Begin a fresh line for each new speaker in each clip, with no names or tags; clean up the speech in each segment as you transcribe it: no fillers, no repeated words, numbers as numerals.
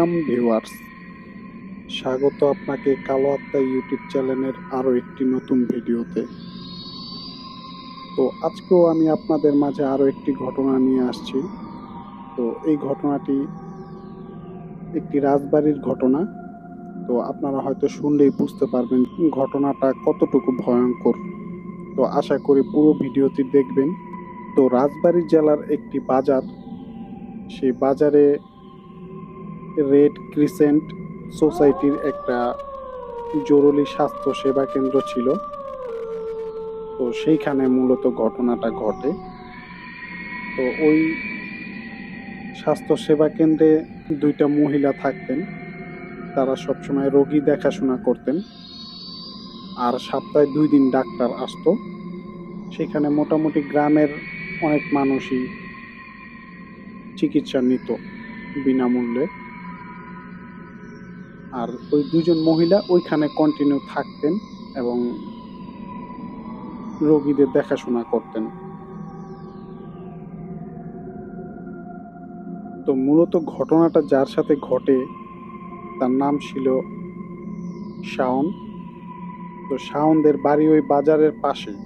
Welcome viewers, স্বাগত আপনাকে কালো আত্মা ইউটিউব চ্যানেলের আরও একটি নতুন ভিডিওতে। তো আজকেও আমি আপনাদের মাঝে আরও একটি ঘটনা নিয়ে আসছি। তো এই ঘটনাটি একটি রাজবাড়ির ঘটনা। তো আপনারা হয়তো শুনলেই বুঝতে পারবেন ঘটনাটা কতটুকু ভয়ঙ্কর। তো আশা করি পুরো ভিডিওটি দেখবেন। তো রাজবাড়ী জেলার একটি বাজার, সেই বাজারে রেড ক্রিসেন্ট সোসাইটির একটা জরুরি স্বাস্থ্য সেবা কেন্দ্র ছিল। তো সেইখানে মূলত ঘটনাটা ঘটে। তো ওই স্বাস্থ্য সেবা কেন্দ্রে দুইটা মহিলা থাকতেন। তারা সবসময় রোগী দেখাশোনা করতেন, আর সপ্তাহে 2 দিন ডাক্তার আসতো। সেখানে মোটামুটি গ্রামের অনেক মানুষই চিকিৎসা নিত বিনামূল্যে। আর ওই দুজন মহিলা ওইখানে কন্টিনিউ থাকতেন এবং রোগীদের দেখাশোনা করতেন। তো মূলত ঘটনাটা যার সাথে ঘটে তার নাম ছিল শাওন। তো শাওনদের বাড়ি ওই বাজারের পাশেই।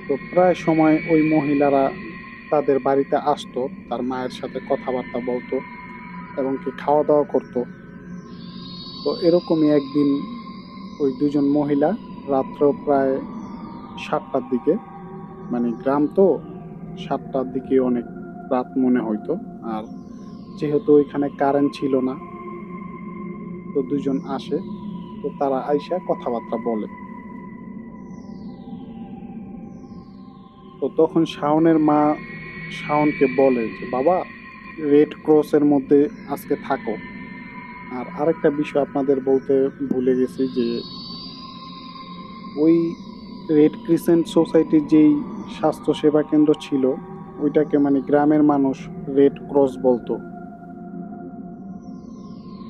তো প্রায় সময় ওই মহিলারা তাদের বাড়িতে আসতো, তার মায়ের সাথে কথাবার্তা বলতো এবং কি খাওয়া দাওয়া করতো। তো এরকমই একদিন ওই দুজন মহিলা রাত্র প্রায় 7টার দিকে, মানে গ্রাম তো 7টার দিকে অনেক রাত মনে হইতো। আর যেহেতু ওইখানে কারেন্ট ছিল না, তো দুজন আসে। তো তারা আইসা কথাবার্তা বলে। তো তখন শাওনের মা শাওনকে বলে যে, বাবা, রেড ক্রসের মধ্যে আজকে থাকো। আর আরেকটা বিষয় আপনাদের বলতে ভুলে গেছি যে ওই রেড ক্রিসেন্ট সোসাইটির যেই স্বাস্থ্য সেবা কেন্দ্র ছিল, ওইটাকে মানে গ্রামের মানুষ রেড ক্রস বলতো।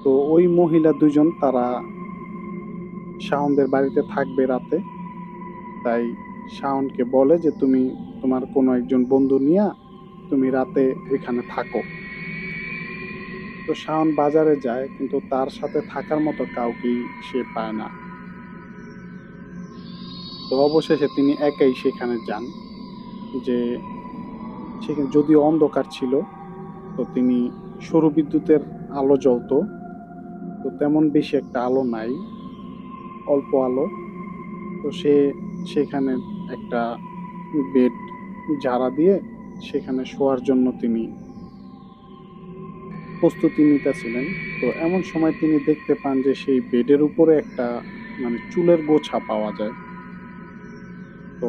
তো ওই মহিলা দুজন তারা শাওনদের বাড়িতে থাকবে রাতে। তাই শাওনকে বলে যে তুমি তোমার কোনো একজন বন্ধু নিয়ে তুমি রাতে ওইখানে থাকো। তো শাওন বাজারে যায়, কিন্তু তার সাথে থাকার মতো কাউকেই সে পায় না। তো অবশেষে তিনি একাই সেখানে যান। যে সেখানে যদিও অন্ধকার ছিল, তো তিনি সৌর বিদ্যুতের আলো জ্বলতো, তো তেমন বেশি একটা আলো নাই, অল্প আলো। তো সে সেখানে একটা বেড ঝাড়া দিয়ে সেখানে শোয়ার জন্য তিনি প্রস্তুতি নিতেছিলেন। তো এমন সময় তিনি দেখতে পান যে সেই বেডের উপরে একটা মানে চুলের গোছা পাওয়া যায়। তো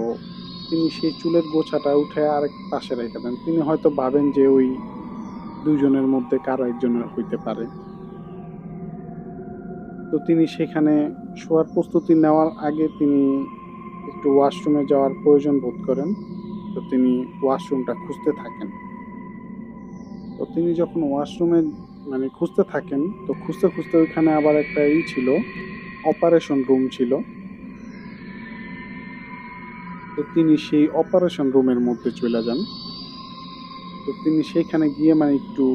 তিনি সেই চুলের গোছাটা উঠে আরেক পাশে রেখে দেন। তিনি হয়তো ভাবেন যে ওই দুজনের মধ্যে কারো একজনের হইতে পারে। তো তিনি সেখানে শোয়ার প্রস্তুতি নেওয়ার আগে তিনি একটু ওয়াশরুমে যাওয়ার প্রয়োজন বোধ করেন। তো তিনি ওয়াশরুমটা খুঁজতে থাকেন। তো তিনি যখন ওয়াশরুমে মানে খুঁজতে থাকেন, তো খুঁজতে খুঁজতে ওইখানে আবার একটা ছিল, অপারেশন রুম ছিল। তো তিনি সেই অপারেশন রুমের মধ্যে চলে যান। তো তিনি সেখানে গিয়ে মানে একটু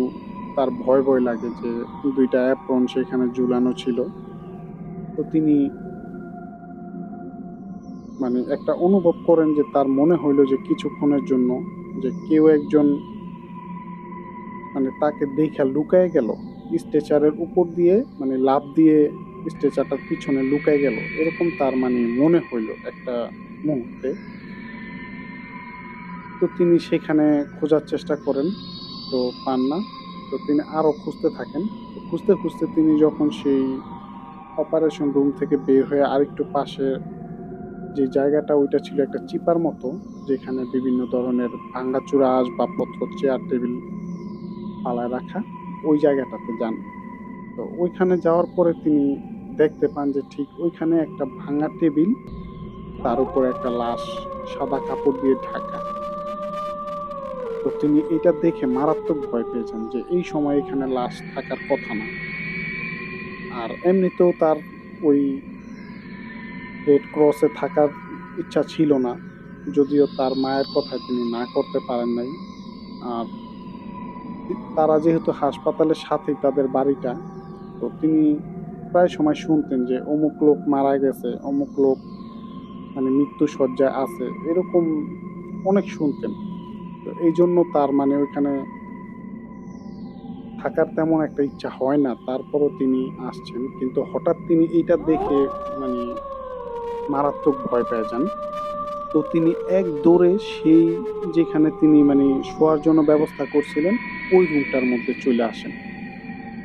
তার ভয় ভয় লাগে যে দুইটা অ্যাপ্রন সেখানে ঝুলানো ছিল। তো তিনি মানে একটা অনুভব করেন যে তার মনে হইল যে কিছুক্ষণের জন্য যে কেউ একজন মানে তাকে দেখা লুকায় গেল, স্ট্রেচারের উপর দিয়ে মানে লাফ দিয়ে স্ট্রেচারটার পিছনে লুকায় গেল, এরকম তার মানে মনে হইল একটা মুহূর্তে। তো তিনি সেখানে খোঁজার চেষ্টা করেন, তো পান না। তো তিনি আরো খুঁজতে থাকেন। তো খুঁজতে খুঁজতে তিনি যখন সেই অপারেশন রুম থেকে বের হয়ে আরেকটু পাশে যে জায়গাটা, ওইটা ছিল একটা চিপার মতো, যেখানে বিভিন্ন ধরনের ভাঙাচোরা আসবাবপত্র, চেয়ার টেবিল পালায় রাখা, ওই জায়গাটাতে যান। তো ওইখানে যাওয়ার পরে তিনি দেখতে পান যে ঠিক ওইখানে একটা ভাঙা টেবিল, তার উপর একটা লাশ সাদা কাপড় দিয়ে ঢাকা। তো তিনি এটা দেখে মারাত্মক ভয় পেয়েছেন যে এই সময় এখানে লাশ থাকার কথা না। আর এমনিতেও তার ওই রেড ক্রসে থাকার ইচ্ছা ছিল না, যদিও তার মায়ের কথায় তিনি না করতে পারেন নাই। আর তারা যেহেতু হাসপাতালের সাথেই তাদের বাড়িটা, তো তিনি প্রায় সময় শুনতেন যে অমুক লোক মারা গেছে, অমুক লোক মানে মৃত্যু শয্যায় আছে, এরকম অনেক শুনতেন। তো এই জন্য তার মানে ওইখানে থাকার তেমন একটা ইচ্ছা হয় না, তারপরও তিনি আসছেন। কিন্তু হঠাৎ তিনি এইটা দেখে মানে মারাত্মক ভয় পেয়ে যান। তো তিনি এক দৌড়ে সেই যেখানে তিনি মানে শোয়ার জন্য ব্যবস্থা করছিলেন ওই রুমটার মধ্যে চলে আসেন।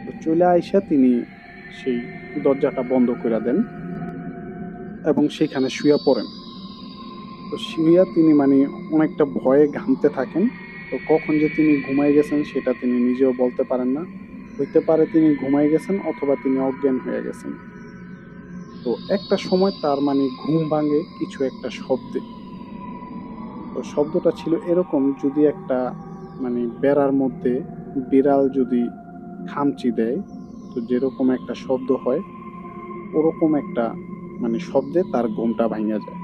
তো চলে আইসা তিনি সেই দরজাটা বন্ধ করে দেন এবং সেখানে শুয়ে পড়েন। তো শুইয়া তিনি মানে অনেকটা ভয়ে ঘামতে থাকেন। তো কখন যে তিনি ঘুমাই গেছেন সেটা তিনি নিজেও বলতে পারেন না। হইতে পারে তিনি ঘুমাই গেছেন অথবা তিনি অজ্ঞান হয়ে গেছেন। তো একটা সময় তার মানে ঘুম ভাঙে কিছু একটা শব্দে। তো শব্দটা ছিল এরকম, যদি একটা মানে বেড়ার মধ্যে বিড়াল যদি খামচি দেয়, তো যেরকম একটা শব্দ হয় ওরকম একটা মানে শব্দে তার ঘুমটা ভাঙা যায়।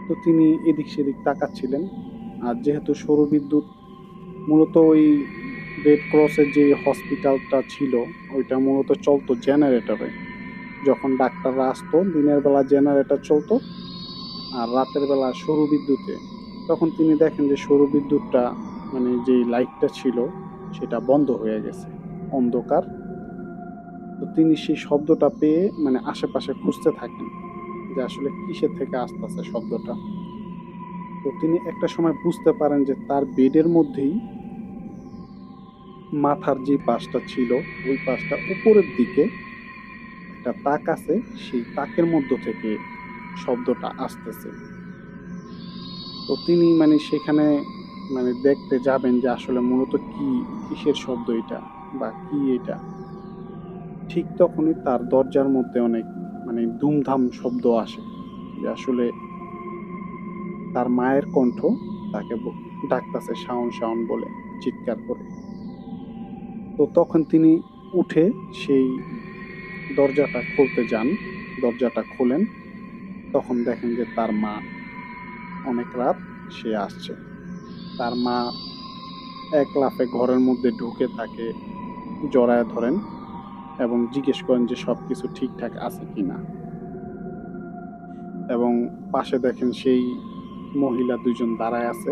তো তিনি এদিক সেদিক তাকাচ্ছিলেন। আর যেহেতু সৌরবিদ্যুৎ মূলত ওই রেড ক্রসের যে হসপিটালটা ছিল ওইটা মূলত চলতো জেনারেটরে। যখন ডাক্তাররা আসতো দিনের বেলা জেনারেটর চলতো আর রাতের বেলা সৌরবিদ্যুতে। তখন তিনি দেখেন যে সৌরবিদ্যুৎটা মানে যেই লাইটটা ছিল সেটা বন্ধ হয়ে গেছে, অন্ধকার। তো তিনি সেই শব্দটা পেয়ে মানে আশেপাশে খুঁজতে থাকেন যে আসলে কিসের থেকে আসতেছে শব্দটা। তো তিনি একটা সময় বুঝতে পারেন যে তার বেডের মধ্যেই মাথার যে পাশটা ছিল ওই পাশটা উপরের দিকে একটা তাক আছে, সেই তাকের মধ্য থেকে শব্দটা আসতেছে। তো তিনি মানে সেখানে মানে দেখতে যাবেন যে আসলে মূলত কি, কিসের শব্দ এটা বা কি এটা। ঠিক তখনই তার দরজার মধ্যে অনেক মানে ধুমধাম শব্দ আসে, যে আসলে তার মায়ের কণ্ঠ তাকে ডাকতেছে শাওন শাওন বলে চিৎকার করে। তো তখন তিনি উঠে সেই দরজাটা খুলতে যান, দরজাটা খোলেন। তখন দেখেন যে তার মা, অনেক রাত, সে আসছে। তার মা এক লাফে ঘরের মধ্যে ঢুকে তাকে জড়ায় ধরেন এবং জিজ্ঞেস করেন যে সবকিছু ঠিকঠাক আছে কিনা। এবং পাশে দেখেন সেই মহিলা দুজন দাঁড়ায় আছে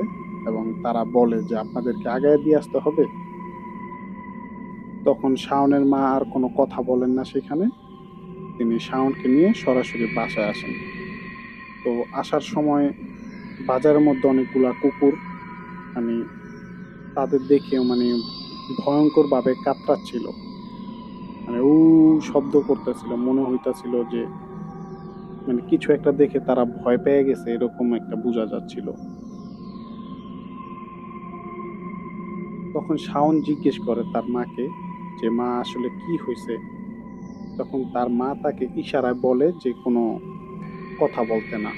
এবং তারা বলে যে আপনাদেরকে আগায় দিয়ে আসতে হবে। তখন শাওনের মা আর কোনো কথা বলেন না সেখানে, তিনি শাওনকে নিয়ে সরাসরি বাসায় আসেন। তো আসার সময় বাজারের মধ্যে অনেকগুলা কুকুর মানে তাদের দেখে মানে ভয়ঙ্কর ভাবে কাতরাচ্ছিল, মানে শব্দ করতেছিল, মনে হইতাছিল যে মানে কিছু একটা দেখে তারা ভয় পেয়ে গেছে, এরকম একটা বোঝা যাচ্ছিল। তখন শাওন জিজ্ঞেস করে তার মাকে যে মা আসলে কি হয়েছে। তখন তার মা তাকে ইশারায় বলে যে কোনো কথা বলতে না।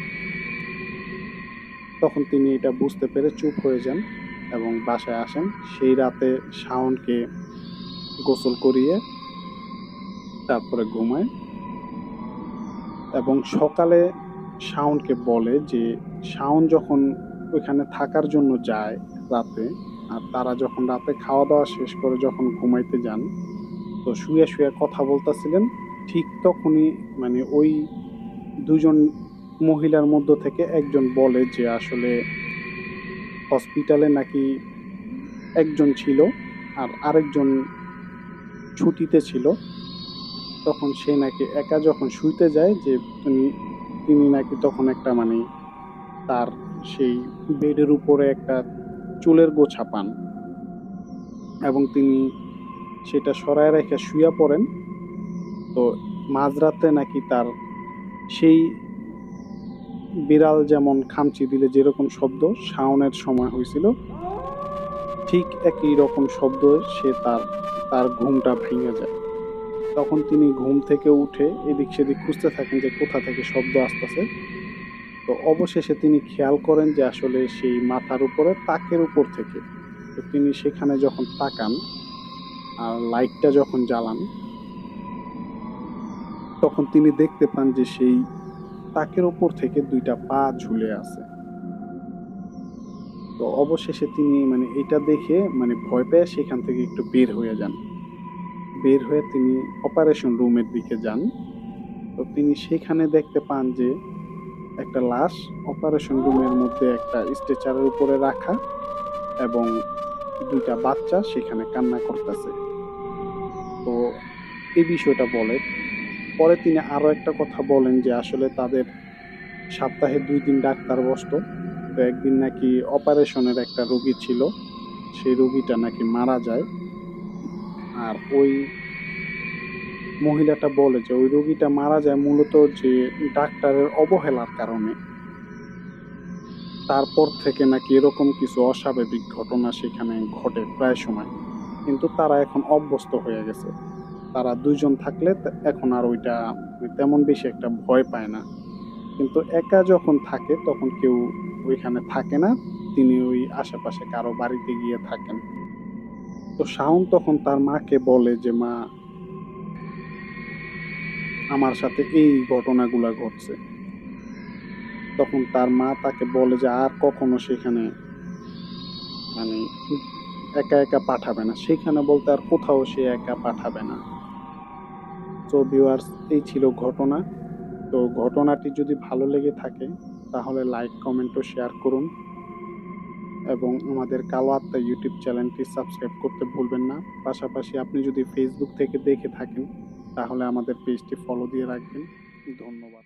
তখন তিনি এটা বুঝতে পেরে চুপ হয়ে যান এবং বাসায় আসেন। সেই রাতে শাওনকে গোসল করিয়ে তারপরে ঘুমায় এবং সকালে শাওনকে বলে যে শাওন যখন ওইখানে থাকার জন্য যায় রাতে, আর তারা যখন রাতে খাওয়া দাওয়া শেষ করে যখন ঘুমাইতে যান, তো শুয়ে শুয়ে কথা বলতেছিলেন। ঠিক তখনই মানে ওই দুজন মহিলার মধ্য থেকে একজন বলে যে আসলে হসপিটালে নাকি একজন ছিল আর আরেকজন ছুটিতে ছিল। তখন সে নাকি একা যখন শুইতে যায় যে তিনি তিনি নাকি তখন একটা মানে তার সেই বেডের উপরে একটা চুলের গোছা পান এবং তিনি সেটা সরায় রেখে শুয়ে পড়েন। তো মাঝরাতে নাকি তার সেই বিড়াল যেমন খামচি দিলে যেরকম শব্দ শাওনের সময় হয়েছিল, ঠিক একই রকম শব্দ সে তার তার ঘুমটা ভেঙে যায়। তখন তিনি ঘুম থেকে উঠে এদিক সেদিক খুঁজতে থাকেন যে কোথা থেকে শব্দ আসতেছে। তো অবশেষে তিনি খেয়াল করেন যে আসলে সেই মাথার উপরে তাকের উপর থেকে। তো তিনি সেখানে যখন তাকান আর লাইটটা যখন জ্বালান, তখন তিনি দেখতে পান যে সেই তাকের উপর থেকে দুইটা পা ঝুলে আছে। তো অবশেষে তিনি মানে এটা দেখে মানে ভয় পেয়ে সেখান থেকে একটু বের হয়ে যান। বের হয়ে তিনি অপারেশন রুমের দিকে যান। তো তিনি সেখানে দেখতে পান যে একটা লাশ অপারেশন রুমের মধ্যে একটা স্ট্রেচারের উপরে রাখা, এবং ২ টা বাচ্চা সেখানে কান্না করতেছে। তো এই বিষয়টা বলে। পরে তিনি আরো একটা কথা বলেন যে আসলে তাদের সপ্তাহে ২ দিন ডাক্তার বসতো। তো একদিন নাকি অপারেশনের একটা রোগী ছিল। সেই রোগীটা নাকি মারা যায়। আর ওই মহিলাটা বলে যে ওই রোগীটা মারা যায় মূলত যে ডাক্তারের অবহেলার কারণে। তারপর থেকে নাকি এরকম কিছু অস্বাভাবিক ঘটনা সেখানে ঘটে প্রায় সময়। কিন্তু তারা এখন অভ্যস্ত হয়ে গেছে। তারা ২ জন থাকলে এখন আর ওইটা তেমন বেশি একটা ভয় পায় না। কিন্তু একা যখন থাকে তখন কেউ ওইখানে থাকে না। তিনি ওই আশেপাশে কারো বাড়িতে গিয়ে থাকেন। তো শাওন তখন তার মাকে বলে যে, "মা, আমার সাথে এই ঘটনাগুলা ঘটছে।" তখন তার মা তাকে বলে যে, "আর কখনো সেখানে মানে একা, একা পাঠাবে না। সেখানে বলতে আর কোথাও সে একা পাঠাবে না।" সো ভিউয়ার্স, এই ছিল ঘটনা। তো ঘটনাটি যদি ভালো লেগে থাকে তাহলে লাইক, কমেন্ট ও শেয়ার করুন, এবং আমাদের কালো আত্মা ইউটিউব চ্যানেলটি সাবস্ক্রাইব করতে ভুলবেন না। পাশাপাশি আপনি যদি ফেসবুক থেকে দেখে থাকেন তাহলে আমাদের পেজটি ফলো দিয়ে রাখবেন। ধন্যবাদ।